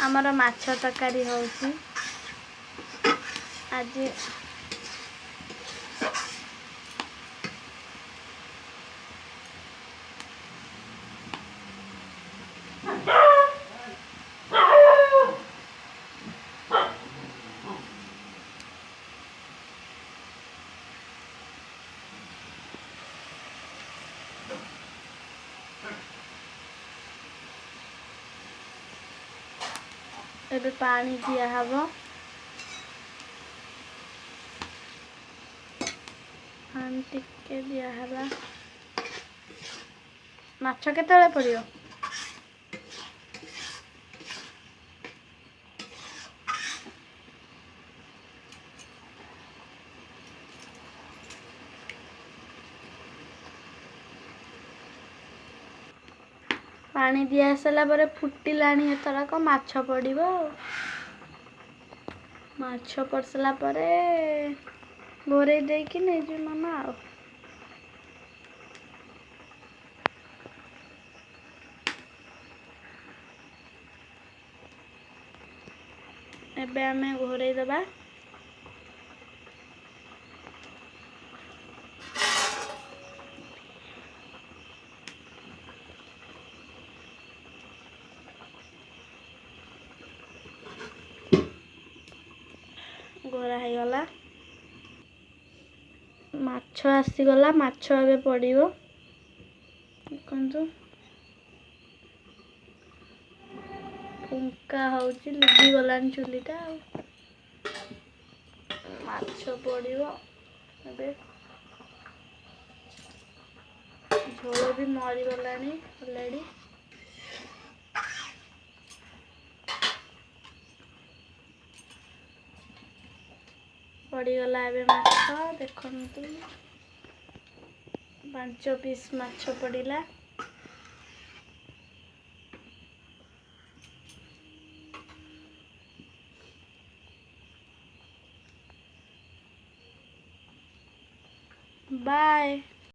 आमर माछ तरकारी होउची आज एबे पानी दिया हबो पानी टिके दिया हला माछ केतले पड़ियो पानी दिया सला पर फुटिलानी एतरक माछ पड़िबो माछ पड़सला पर घोरे देकी नै जे मामा आ एबे हमें घोरे दबा घोरा है गला माछ आसी गला माछ एबे पड़िबो देखंतु फुंका होउची लिगी गलान चुलीटा माछ पड़िबो एबे झोल भी मरी गलानी ऑलरेडी पड़ीगला एबे माछ देखंतु 5 पीस माछ पड़िला बाय।